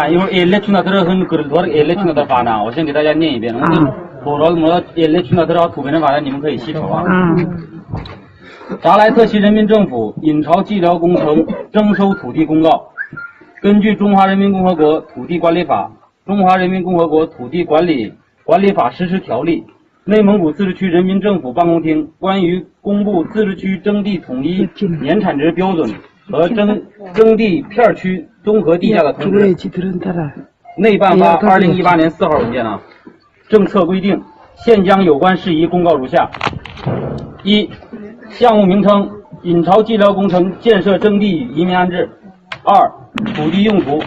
一会儿 elle去那头很格多 elle 去那头发呢，我先给大家念一遍。我们我说 elle 去那头图片的发呢，你们可以细瞅啊。扎莱特旗人民政府引潮计疗工程征收土地公告，根据《中华人民共和国土地管理法》、《中华人民共和国土地管理法实施条例》、内蒙古自治区人民政府办公厅关于公布自治区征地统一年产值标准和征地片区综合地价的通知，内办发2018年4号文件啊。政策规定，现将有关事宜公告如下：一、项目名称：引潮计疗工程建设征地移民安置；二、土地用途：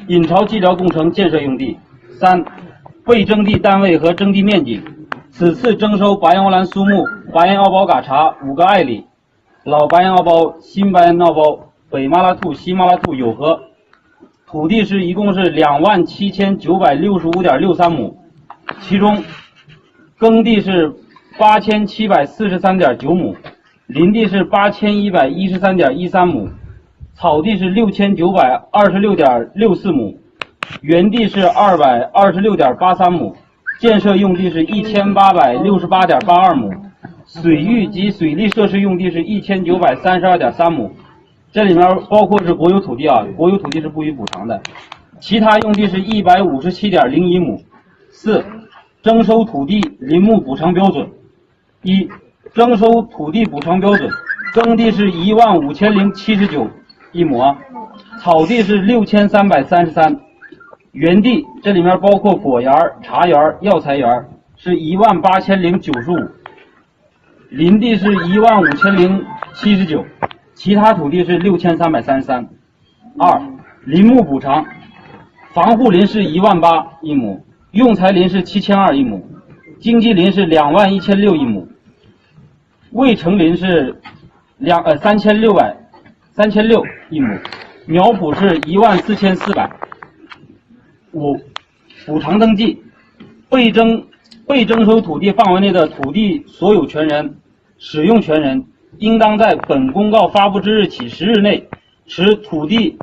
引潮计疗工程建设用地；三、被征地单位和征地面积。此次征收巴彦欧兰苏木、巴彦敖包嘎查5个艾里，老巴彦敖包、新巴彦敖包、北麻拉兔、西麻拉兔有河，土地一共是27965.63亩，其中耕地是8743.9亩，林地是8113.13亩，草地是6926.64亩，园地是226.83亩，建设用地是1868.82亩，水域及水利设施用地是1932.3亩。这里面包括是国有土地啊，国有土地是不予补偿的。其他用地是157.01亩。四、征收土地林木补偿标准。一、征收土地补偿标准，耕地是15079一亩啊，草地是6333，园地这里面包括果园、茶园、药材园是18095，林地是15079，其他土地是6333。二、林木补偿，防护林是18000一亩，用材林是7200一亩，经济林是21600一亩，未成林是3600一亩，苗圃是14400。五、补偿登记，被征收土地范围内的土地所有权人、使用权人，应当在本公告发布之日起10日内，持土地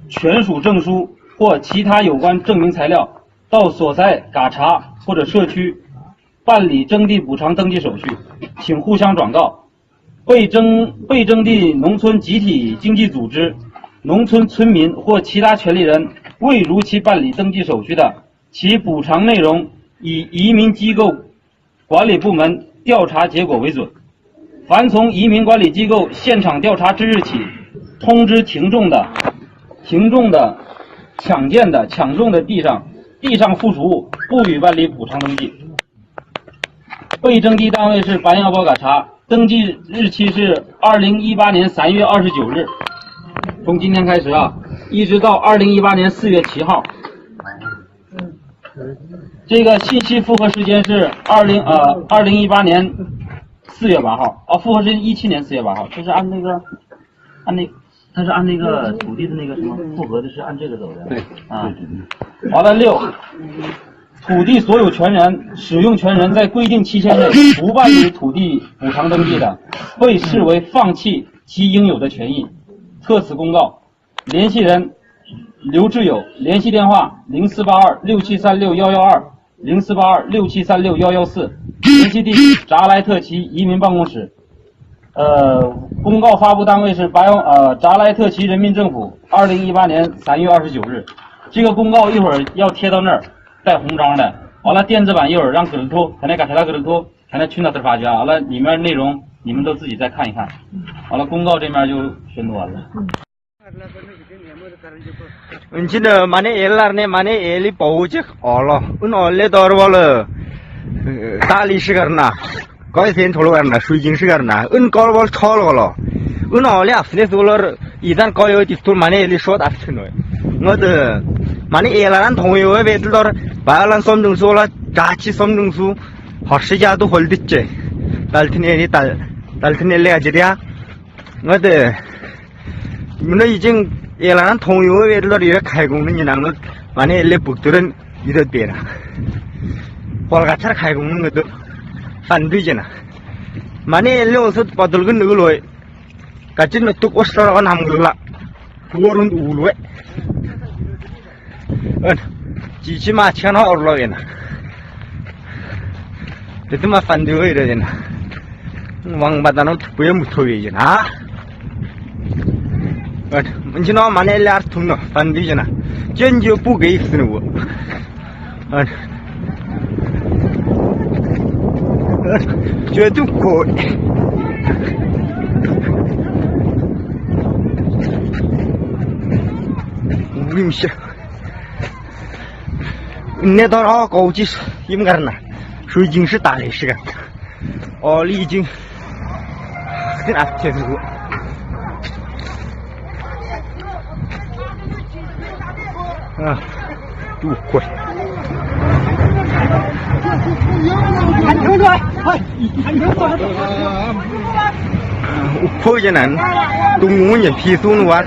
权属证书或其他有关证明材料，到所在嘎查或者社区办理征地补偿登记手续，请互相转告。被征地农村集体经济组织、农村村民或其他权利人未如期办理登记手续的，其补偿内容以移民机构管理部门调查结果为准。凡从移民管理机构现场调查之日起，通知停种的、抢建的、抢种的地上附属物不予办理补偿登记。被征地单位是巴彦敖包嘎查，登记日期是2018年3月29日，从今天开始啊，一直到2018年4月7号。这个信息复核时间是2018年4月8号啊，复核时间17年4月8号，这是按那个它是按那个土地的那个什么复核的是按这个走的。对啊。完了六，土地所有权人、使用权人在规定期限内不办理土地补偿登记的，被视为放弃其应有的权益。特此公告。联系人刘志友，联系电话048267361120 048267361114，联系地址扎莱特旗移民办公室。公告发布单位是扎莱特旗人民政府，2018年3月29日。这个公告一会儿要贴到那儿，带红章的。完了，电子版一会儿让格尔托，才能嘎查拉格尔托，才能去那头发去啊。完了，里面内容你们都自己再看一看。完了，公告这面就宣读完了。Unchina mane ellarne mane eli pauchik olo un olle dorwala tali shigarna koi sen tholo garna suijing shigarna un kolbol thololo un olle afne dolor idan koyo tistur mane eli shot afchino ngod mane elaran thongyo bedlor balan somjungsola jachi somjungsu horsijadu holdicche dalthine dalthinelle ajriya ngod muna ijing elaran thongyo bedlor ira khaigongni ninangno mane elle bukturen ida bera polgachar khaigongni ngod sanduijena mane elle osot bodolgun nuguloi kachin tuk osra namgulla kurun ulwe chỉ mà chán họ rồi nè để tôi mà phản đối rồi nè vâng bà ta nó quên một thôi vậy nè mình chỉ nói mà này là thùng nó phản đối nè chân chưa phụ cái gì nữa chưa tu cột Vim się. Nie do rogu dziś im garna. 水晶是大理石的，哦，已经很安全了。啊，都快。Phơi cho nên tung muốn nhận phi xuống luôn.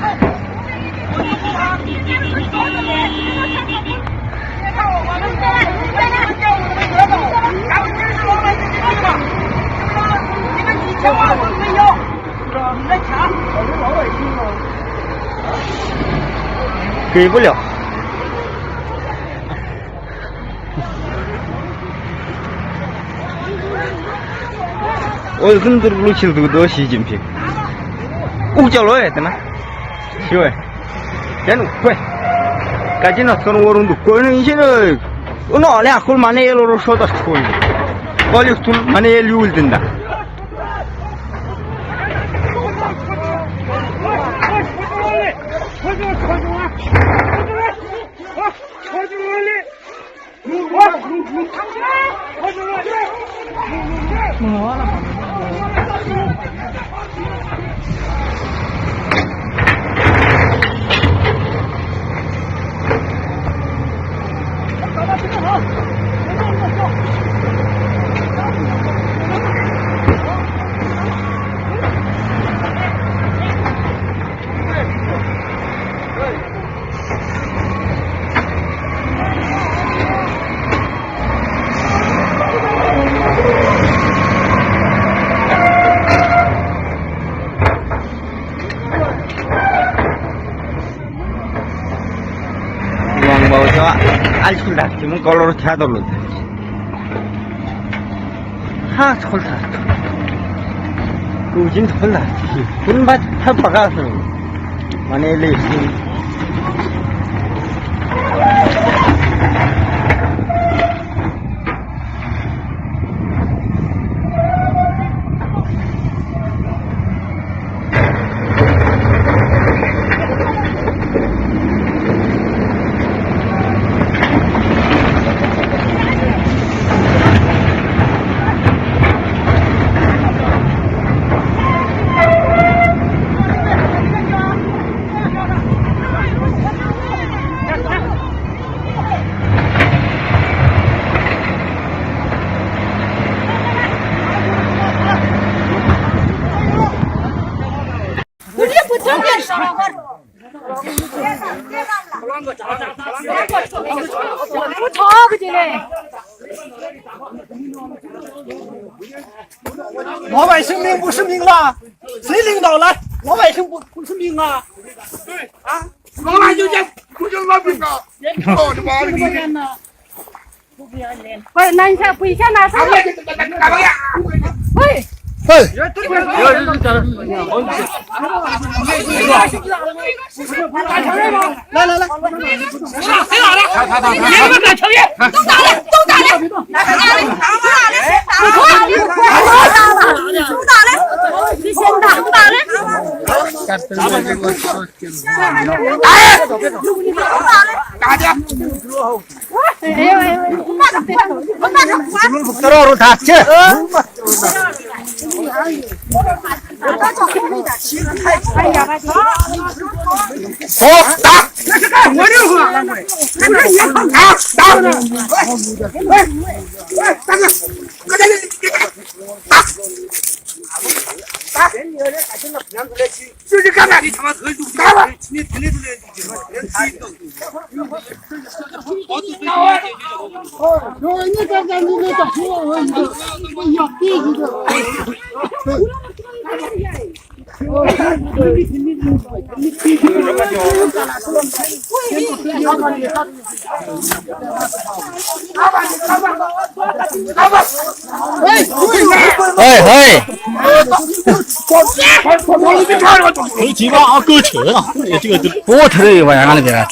给不了。我很多路去都到习近平，我叫老爷的呢，是喂，真快，赶紧的从我弄到个人现在，我那俩后面那一路说到出去，我就从那里溜进的。알 출다 지금 걸로로 태도로 하 철사 우진 털라 분밭 펴박아서 만에 레이싱老百姓命不是命了，谁领导了？老百姓不是命啊！对啊，老来就讲不就是老兵啊？操你妈的逼！喂，那你看不一下拿啥？干嘛呀？喂。嘿，来来来，谁打的？他，别他妈敢承认！都打了，都打了，都打了，你先打，都打了。打的！들어오로 다 쳐.打！我这会儿，打！喂，大哥，快点，打！就是干嘛？你他妈打吧！你听得出来？你刚才你那个说我要第一个。嘿，这鸡巴啊，够扯啊！这个我吃的玩意儿哪里边来？